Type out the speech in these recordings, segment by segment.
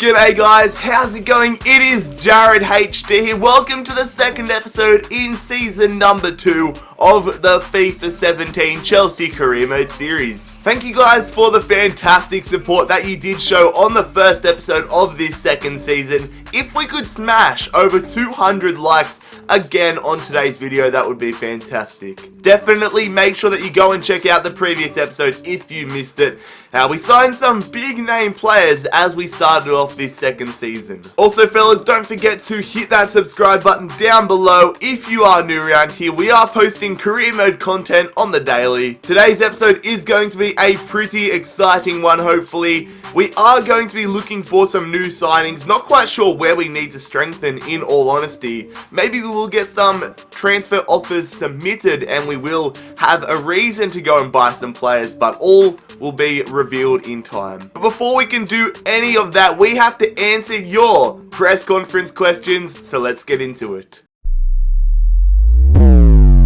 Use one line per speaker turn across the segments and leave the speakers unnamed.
G'day guys, how's it going? It is JarradHD here. Welcome to the second episode in season number 2 of the FIFA 17 Chelsea Career Mode series. Thank you guys for the fantastic support that you did show on the first episode of this second season. If we could smash over 200 likes again on today's video, that would be fantastic. Definitely make sure that you go and check out the previous episode if you missed it. We signed some big name players as we started off this second season. Also fellas, don't forget to hit that subscribe button down below if you are new around here. We are posting career mode content on the daily. Today's episode is going to be a pretty exciting one, hopefully. We are going to be looking for some new signings. Not quite sure where we need to strengthen, in all honesty. Maybe we will get some transfer offers submitted and we will have a reason to go and buy some players, but all will be revealed in time. But before we can do any of that, we have to answer your press conference questions, so let's get into it.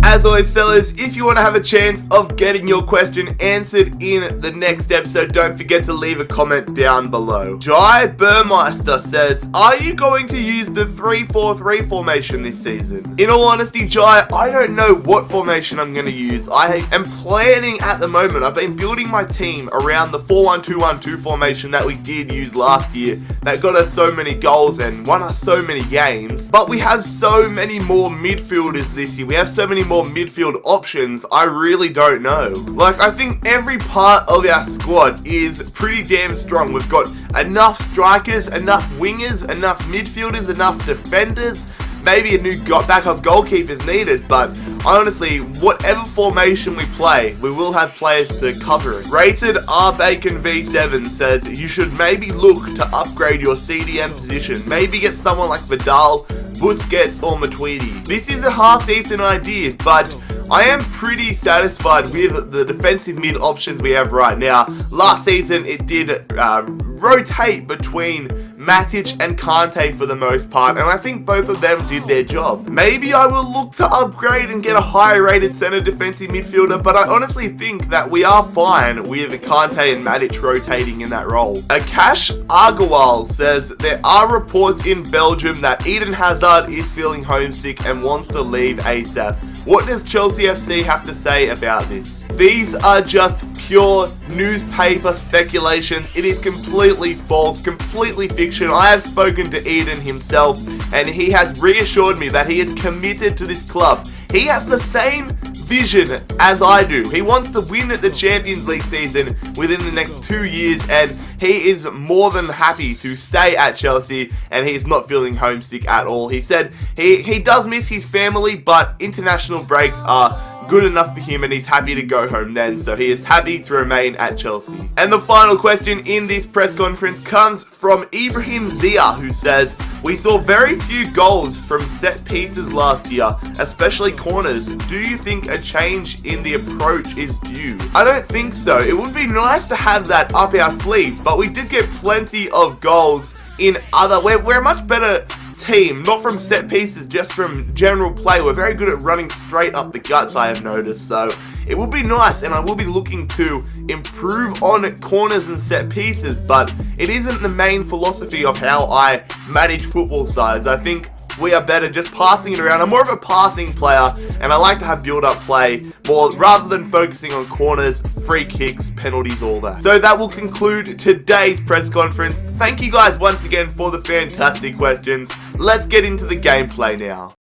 As always fellas, if you want to have a chance of getting your question answered in the next episode, don't forget to leave a comment down below. Jai Burmeister says, are you going to use the 3-4-3 formation this season? In all honesty, Jai, I don't know what formation I'm going to use. I am planning at the moment. I've been building my team around the 4-1-2-1-2 formation that we did use last year. That got us so many goals and won us so many games. But we have so many more midfielders this year. We have so many more midfield options. I really don't know. Like, I think every part of our squad is pretty damn strong. We've got enough strikers, enough wingers, enough midfielders, enough defenders. Maybe a new backup goalkeeper is needed, but honestly, whatever formation we play, we will have players to cover it. Rated RBacon V7 says you should maybe look to upgrade your CDM position. Maybe get someone like Vidal, Busquets or Matuidi. This is a half decent idea, but I am pretty satisfied with the defensive mid options we have right now. Last season it did rotate between Matic and Kante for the most part, and I think both of them did their job. Maybe I will look to upgrade and get a higher rated center defensive midfielder, but I honestly think that we are fine with Kante and Matic rotating in that role. Akash Agarwal says there are reports in Belgium that Eden Hazard is feeling homesick and wants to leave ASAP. What does Chelsea FC have to say about this? These are just pure newspaper speculations. It is completely false, completely fiction. I have spoken to Eden himself and he has reassured me that he is committed to this club. He has the same vision as I do. He wants to win at the Champions League season within the next 2 years, and he is more than happy to stay at Chelsea, and he's not feeling homesick at all. He said he does miss his family, but international breaks are good enough for him and he's happy to go home then, so he is happy to remain at Chelsea. And the final question in this press conference comes from Ibrahim Zia, who says, we saw very few goals from set pieces last year, especially corners. Do you think a change in the approach is due? I don't think so. It would be nice to have that up our sleeve, but we did get plenty of goals in other... We're a much better team, not from set pieces, just from general play. We're very good at running straight up the guts, I have noticed, so it will be nice, and I will be looking to improve on corners and set pieces, but it isn't the main philosophy of how I manage football sides. I think we are better just passing it around. I'm more of a passing player, and I like to have build-up play more rather than focusing on corners, free kicks, penalties, all that. So that will conclude today's press conference. Thank you guys once again for the fantastic questions. Let's get into the gameplay now.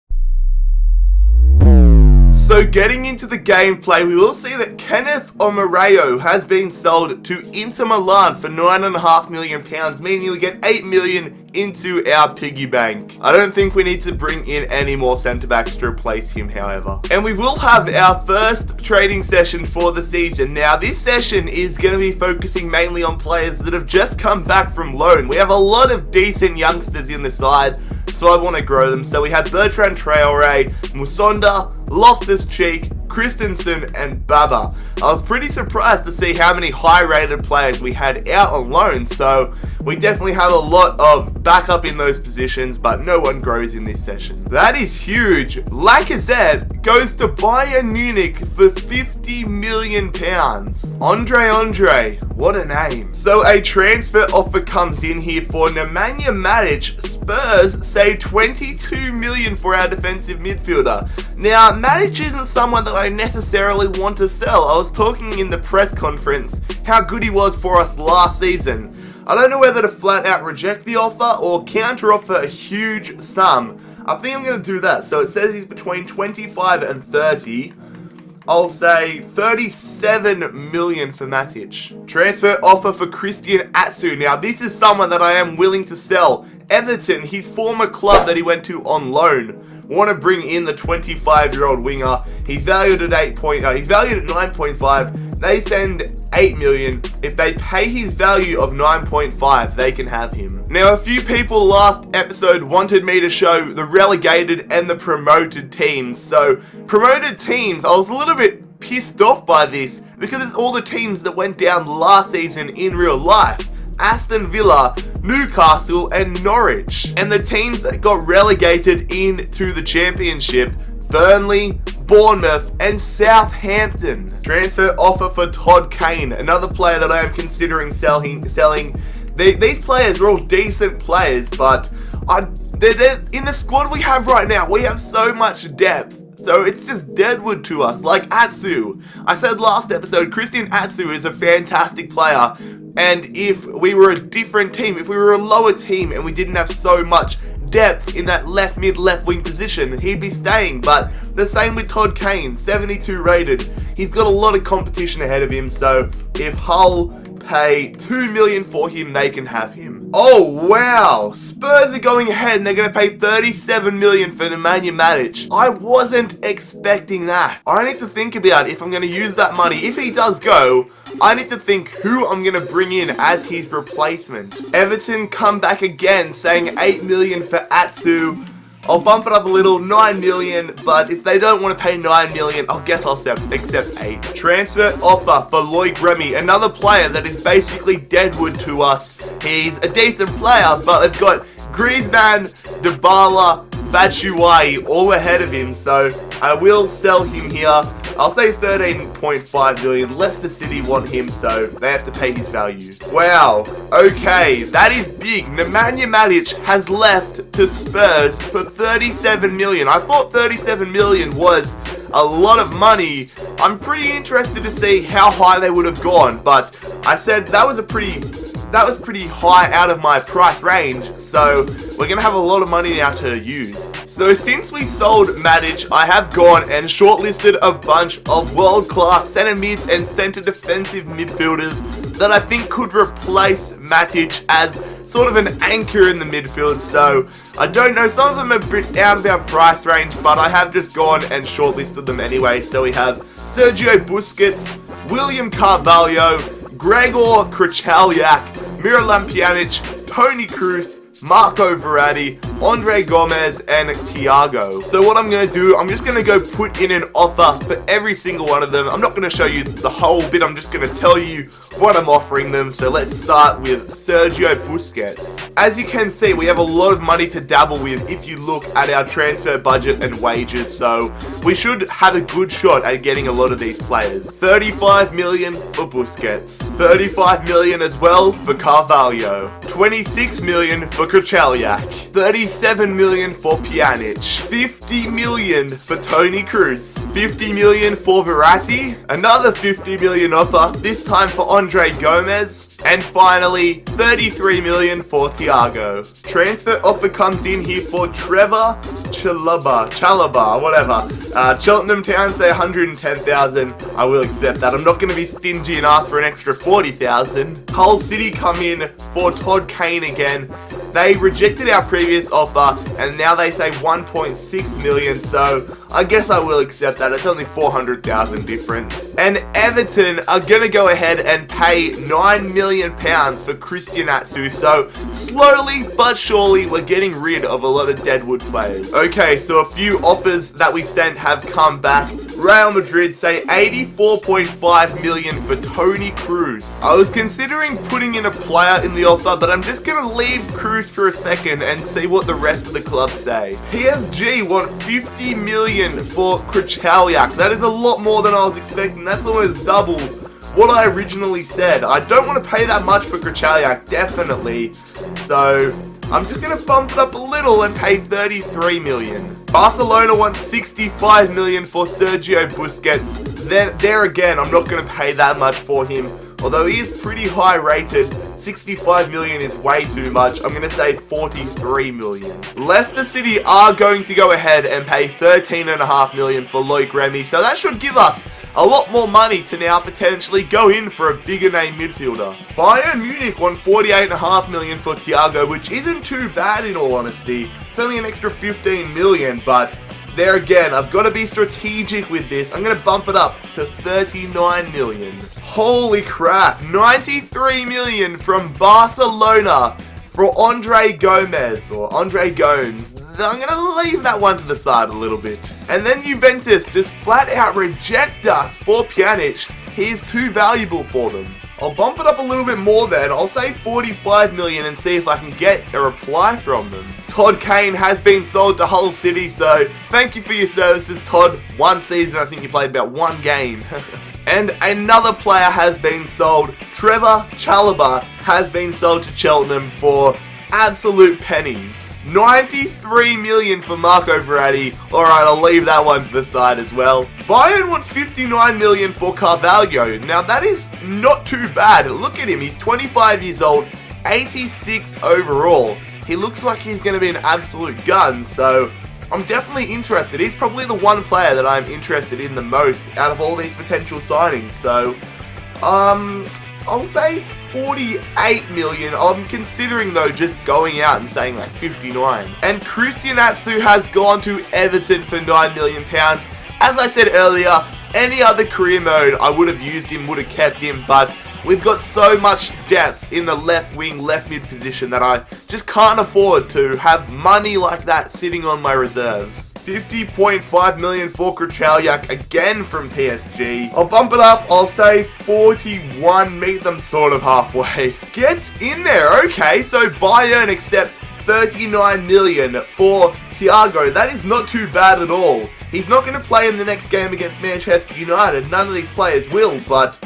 So getting into the gameplay, we will see that Kenneth Omareo has been sold to Inter Milan for £9.5 million, meaning we get £8 million into our piggy bank. I don't think we need to bring in any more centre-backs to replace him, however. And we will have our first trading session for the season. Now, this session is going to be focusing mainly on players that have just come back from loan. We have a lot of decent youngsters in the side, so I want to grow them. So we have Bertrand Traore, Musonda, Loftus-Cheek, Christensen and Baba. I was pretty surprised to see how many high-rated players we had out on loan, so We definitely have a lot of backup in those positions, but no one grows in this session. That is huge. Lacazette goes to Bayern Munich for £50 million. Andre, what a name. So a transfer offer comes in here for Nemanja Matic. Spurs say 22 million for our defensive midfielder. Now, Matic isn't someone that I necessarily want to sell. I was talking in the press conference how good he was for us last season. I don't know whether to flat out reject the offer or counter offer a huge sum. I think I'm going to do that. So it says he's between 25 and 30. I'll say 37 million for Matic. Transfer offer for Christian Atsu. Now, this is someone that I am willing to sell. Everton, his former club that he went to on loan, want to bring in the 25-year-old winger. He's valued at 9.5. They send 8 million. If they pay his value of 9.5, they can have him. Now, a few people last episode wanted me to show the relegated and the promoted teams. So, promoted teams, I was a little bit pissed off by this because it's all the teams that went down last season in real life. Aston Villa, Newcastle and Norwich. And the teams that got relegated into the championship, Burnley, Bournemouth and Southampton. Transfer offer for Todd Kane, another player that I am considering selling. These players are all decent players, but they're in the squad we have right now, we have so much depth. So it's just deadwood to us, like Atsu. I said last episode, Christian Atsu is a fantastic player. And if we were a different team, if we were a lower team and we didn't have so much depth in that left mid, left wing position, he'd be staying. But the same with Todd Kane, 72 rated. He's got a lot of competition ahead of him. So if Hull pay 2 million for him, they can have him. Oh wow, Spurs are going ahead and they're going to pay 37 million for Nemanja Matic. I wasn't expecting that. I need to think about if I'm going to use that money. If he does go, I need to think who I'm going to bring in as his replacement. Everton come back again saying 8 million for Atsu. I'll bump it up a little, 9 million, but if they don't want to pay 9 million, I guess I'll accept 8. Transfer offer for Loic Remy, another player that is basically deadwood to us. He's a decent player, but they've got Griezmann, Dybala, Batshuayi all ahead of him, so I will sell him here. I'll say 13.5 million. Leicester City want him, so they have to pay his value. Wow. Okay, that is big. Nemanja Matic has left to Spurs for 37 million. I thought 37 million was a lot of money. I'm pretty interested to see how high they would have gone, but I said that was pretty high out of my price range, so we're going to have a lot of money now to use. So since we sold Matic, I have gone and shortlisted a bunch of world-class centre mids and centre defensive midfielders that I think could replace Matic as sort of an anchor in the midfield. So I don't know, some of them are a bit out of our price range, but I have just gone and shortlisted them anyway. So we have Sergio Busquets, William Carvalho, Gregor Krychowiak, Miralem Pjanic, Toni Kroos, Marco Verratti, Andre Gomez, and Thiago. So what I'm going to do, I'm just going to go put in an offer for every single one of them. I'm not going to show you the whole bit, I'm just going to tell you what I'm offering them. So let's start with Sergio Busquets. As you can see, we have a lot of money to dabble with if you look at our transfer budget and wages. So we should have a good shot at getting a lot of these players. 35 million for Busquets. 35 million as well for Carvalho. 26 million for Krychowiak. 37 million for Pjanic. 50 million for Toni Kroos. 50 million for Verratti. Another 50 million offer, this time for Andre Gomez. And finally, 33 million for Thiago. Transfer offer comes in here for Trevor Chalobah, whatever. Cheltenham Town say 110,000. I will accept that. I'm not going to be stingy and ask for an extra 40,000. Hull City come in for Todd Kane again. They rejected our previous offer and now they say 1.6 million. So I guess I will accept that. It's only 400,000 difference. And Everton are going to go ahead and pay £9 million for Christian Atsu. So slowly but surely we're getting rid of a lot of Deadwood players. Okay, so a few offers that we sent have come back. Real Madrid say 84.5 million for Toni Kroos. I was considering putting in a player in the offer, but I'm just going to leave Kroos for a second and see what the rest of the club say. PSG want 50 million for Krychowiak. That is a lot more than I was expecting. That's almost double what I originally said. I don't want to pay that much for Krychowiak, definitely. So I'm just going to bump it up a little and pay 33 million. Barcelona wants 65 million for Sergio Busquets. Then there again, I'm not going to pay that much for him. Although he is pretty high rated, 65 million is way too much. I'm going to say 43 million. Leicester City are going to go ahead and pay 13.5 million for Loic Remy. So that should give us a lot more money to now potentially go in for a bigger name midfielder. Bayern Munich won 48.5 million for Thiago, which isn't too bad in all honesty. It's only an extra 15 million, but there again, I've got to be strategic with this. I'm going to bump it up to 39 million. Holy crap, 93 million from Barcelona for Andre Gomez, or Andre Gomes. I'm going to leave that one to the side a little bit. And then Juventus just flat out reject us for Pjanic. He is too valuable for them. I'll bump it up a little bit more then. I'll say 45 million and see if I can get a reply from them. Todd Kane has been sold to Hull City, so thank you for your services, Todd. One season, I think you played about one game. And another player has been sold. Trevor Chalobah has been sold to Cheltenham for absolute pennies. 93 million for Marco Verratti. Alright, I'll leave that one to the side as well. Bayern want 59 million for Carvalho. Now that is not too bad. Look at him, he's 25 years old, 86 overall. He looks like he's going to be an absolute gun, so I'm definitely interested. He's probably the one player that I'm interested in the most out of all these potential signings. So, I'll say 48 million. I'm considering though just going out and saying like 59. And Christian Atsu has gone to Everton for £9 million. As I said earlier, any other career mode I would have used him, would have kept him, but we've got so much depth in the left wing, left mid position that I just can't afford to have money like that sitting on my reserves. 50.5 million for Krychowiak again from PSG. I'll bump it up, I'll say 41, meet them sort of halfway. Get in there, okay, so Bayern accept 39 million for Thiago. That is not too bad at all. He's not going to play in the next game against Manchester United, none of these players will, but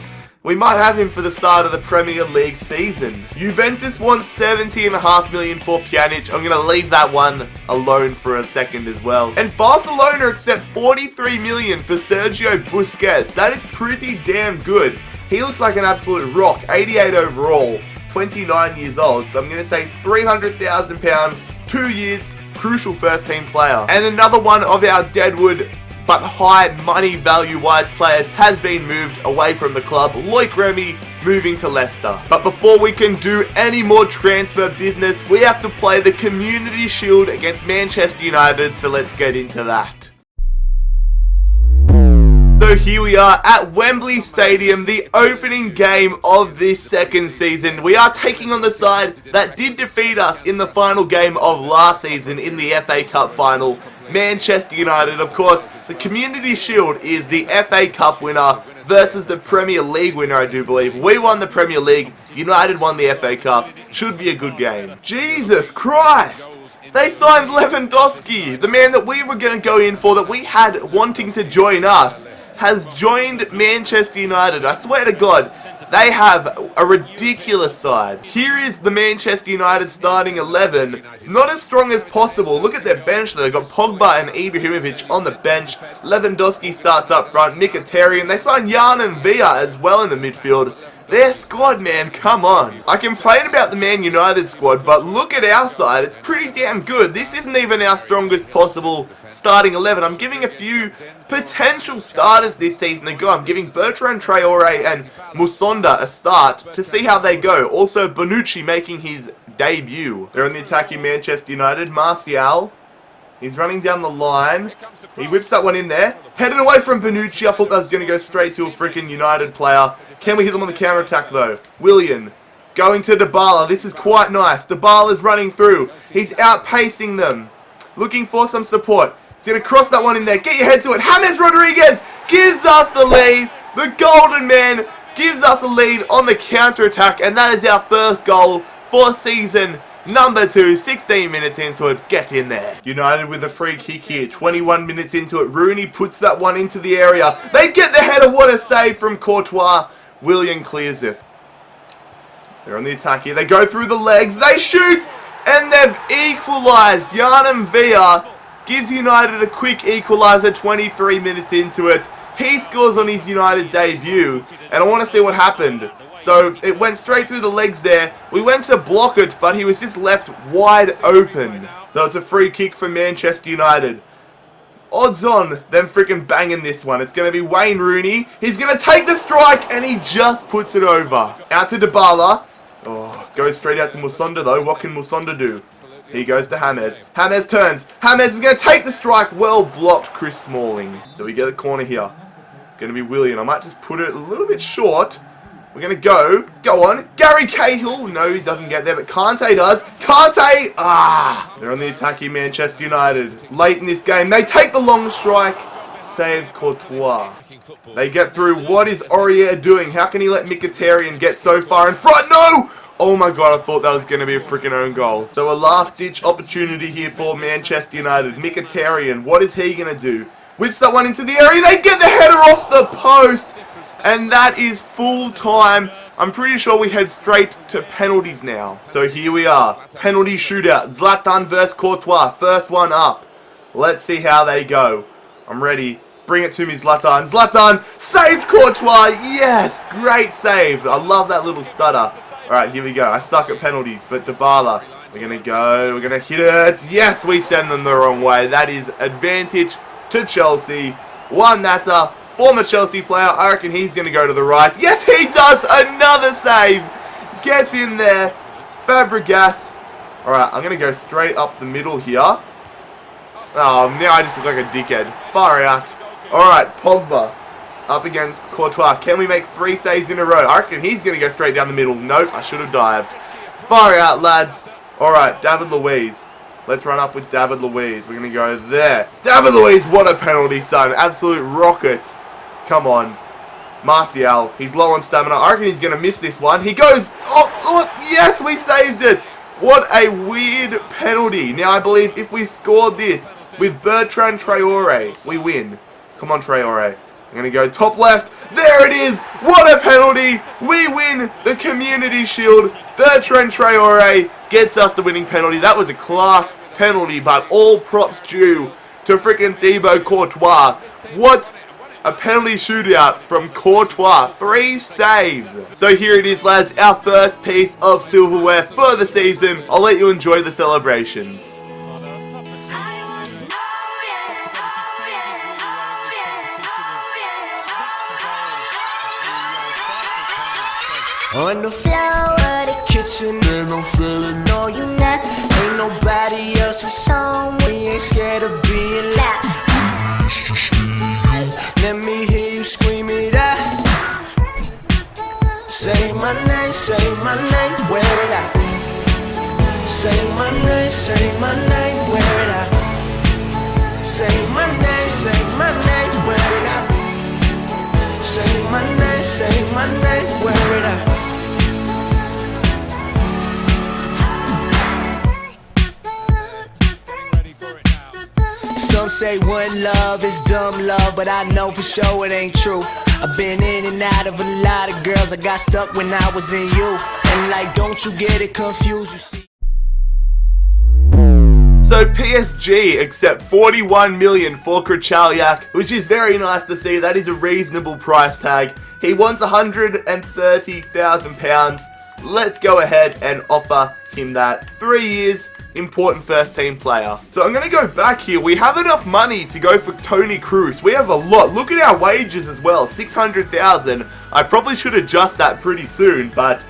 we might have him for the start of the Premier League season. Juventus wants 70.5 million for Pjanic. I'm going to leave that one alone for a second as well. And Barcelona accept 43 million for Sergio Busquets. That is pretty damn good. He looks like an absolute rock. 88 overall, 29 years old. So I'm going to say £300,000, 2 years, crucial first team player. And another one of our Deadwood but high money value wise players has been moved away from the club. Loic Remy moving to Leicester. But before we can do any more transfer business, we have to play the Community Shield against Manchester United, so let's get into that. So here we are at Wembley Stadium, the opening game of this second season. We are taking on the side that did defeat us in the final game of last season in the FA Cup final, Manchester United. Of course, the Community Shield is the FA Cup winner versus the Premier League winner, I do believe. We won the Premier League, United won the FA Cup. Should be a good game. Jesus Christ! They signed Lewandowski, the man that we were going to go in for, that we had wanting to join us, has joined Manchester United. I swear to God, they have a ridiculous side. Here is the Manchester United starting 11. Not as strong as possible. Look at their bench though. They've got Pogba and Ibrahimovic on the bench. Lewandowski starts up front. Mkhitaryan. They signed Jan and Villa as well in the midfield. Their squad, man, come on. I complain about the Man United squad, but look at our side. It's pretty damn good. This isn't even our strongest possible starting 11. I'm giving a few potential starters this season a go. I'm giving Bertrand Traore and Musonda a start to see how they go. Also, Bonucci making his debut. They're on the attacking Manchester United. Martial. He's running down the line. He whips that one in there. Headed away from Bonucci. I thought that was going to go straight to a freaking United player. Can we hit them on the counter-attack, though? Willian going to Dybala. This is quite nice. Dybala's running through. He's outpacing them. Looking for some support. He's going to cross that one in there. Get your head to it. James Rodriguez gives us the lead. The Golden Man gives us a lead on the counter-attack. And that is our first goal for season number 2. 16 minutes into it. Get in there. United with a free kick here. 21 minutes into it. Rooney puts that one into the area. They get the header. What a save from Courtois. Willian clears it. They're on the attack here. They go through the legs. They shoot. And they've equalised. Yarnum Villa gives United a quick equaliser 23 minutes into it. He scores on his United debut. And I want to see what happened. So it went straight through the legs there. We went to block it, but he was just left wide open. So it's a free kick for Manchester United. Odds on them freaking banging this one. It's going to be Wayne Rooney. He's going to take the strike, and he just puts it over. Out to Dybala. Oh, goes straight out to Musonda though. What can Musonda do? He goes to James. James turns. James is going to take the strike. Well blocked, Chris Smalling. So we get the corner here. It's going to be Willian. I might just put it a little bit short. We're going to go on. Gary Cahill. No, he doesn't get there, but Kante does. Kante. They're on the attack here, Manchester United. Late in this game, they take the long strike. Saved Courtois. They get through. What is Aurier doing? How can he let Mkhitaryan get so far in front? No! Oh my god, I thought that was going to be a freaking own goal. So a last-ditch opportunity here for Manchester United. Mkhitaryan, what is he going to do? Whips that one into the area. They get the header off the post. And that is full time. I'm pretty sure we head straight to penalties now. So here we are. Penalty shootout. Zlatan versus Courtois. First one up. Let's see how they go. I'm ready. Bring it to me, Zlatan. Zlatan saved Courtois. Yes, great save. I love that little stutter. Alright, here we go. I suck at penalties, but Dybala. We're going to go. We're going to hit it. Yes, we send them the wrong way. That is advantage to Chelsea. Juan Mata, former Chelsea player. I reckon he's going to go to the right. Yes, he does. Another save. Gets in there. Fabregas. Alright, I'm going to go straight up the middle here. Oh, now I just look like a dickhead. Far out. Alright, Pogba. Up against Courtois. Can we make 3 saves in a row? I reckon he's going to go straight down the middle. Nope, I should have dived. Far out, lads. Alright, David Luiz. Let's run up with David Luiz. We're going to go there. David Luiz, what a penalty, son. Absolute rocket. Come on. Martial, he's low on stamina. I reckon he's going to miss this one. He goes. Oh, yes, we saved it. What a weird penalty. Now, I believe if we scored this with Bertrand Traore, we win. Come on, Traore. I'm going to go top left. There it is. What a penalty. We win the Community Shield. Bertrand Traore gets us the winning penalty. That was a class penalty, but all props due to freaking Thibaut Courtois. What a penalty shootout from Courtois. 3 saves. So here it is, lads. Our first piece of silverware for the season. I'll let you enjoy the celebrations.
On the floor of the kitchen, and I'm feeling no, you not. Ain't nobody else's song, we ain't scared of being loud. Let me hear you scream it out. Say my name, wear it out. Say my name, wear it out. Say my name, wear it out. Say my name, wear it out. Some say one love is dumb love, but I know for sure it ain't true. I've been in and out of a lot of girls. I got stuck when I was in you. And like, don't you get it confused, you see.
So PSG accept 41 million for Krychaliak, which is very nice to see. That is a reasonable price tag. He wants £130,000. Let's go ahead and offer him that. 3 years, important first team player. So I'm going to go back here. We have enough money to go for Toni Kroos. We have a lot. Look at our wages as well. 600,000. I probably should adjust that pretty soon, but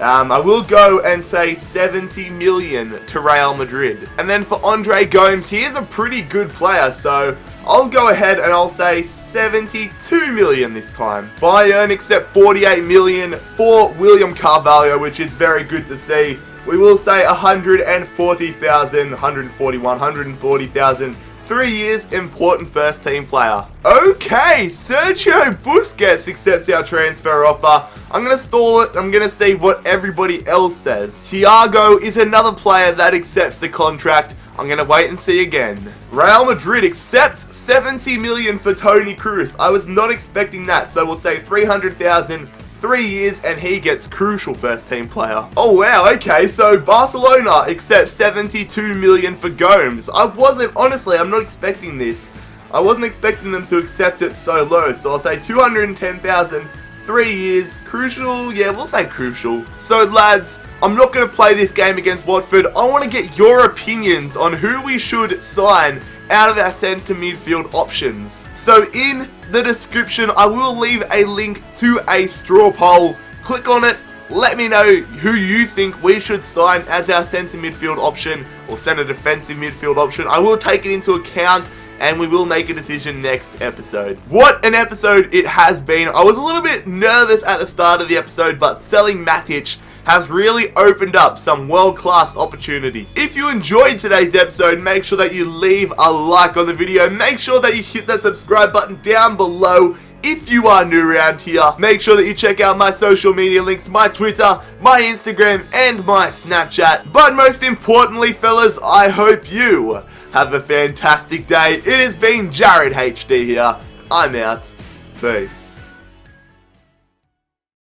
I will go and say 70 million to Real Madrid. And then for Andre Gomes, he is a pretty good player, so I'll go ahead and I'll say 72 million this time. Bayern accept 48 million for William Carvalho, which is very good to see. We will say 140,000, 141, 140,000. 3 years, important first team player. Okay, Sergio Busquets accepts our transfer offer. I'm going to stall it. I'm going to see what everybody else says. Thiago is another player that accepts the contract. I'm going to wait and see again. Real Madrid accepts 70 million for Toni Kroos. I was not expecting that, so we'll say 300,000. 3 years and he gets crucial first team player. Oh wow, okay, so Barcelona accepts 72 million for Gomes. Honestly, I'm not expecting this. I wasn't expecting them to accept it so low, so I'll say 210,000, 3 years, crucial, yeah, we'll say crucial. So lads, I'm not going to play this game against Watford. I want to get your opinions on who we should sign out of our centre midfield options. So in the description, I will leave a link to a straw poll. Click on it. Let me know who you think we should sign as our centre midfield option or centre defensive midfield option. I will take it into account and we will make a decision next episode. What an episode it has been. I was a little bit nervous at the start of the episode, but selling Matic has really opened up some world-class opportunities. If you enjoyed today's episode, make sure that you leave a like on the video. Make sure that you hit that subscribe button down below. If you are new around here, make sure that you check out my social media links, my Twitter, my Instagram, and my Snapchat. But most importantly, fellas, I hope you have a fantastic day. It has been JarradHD here. I'm out. Peace.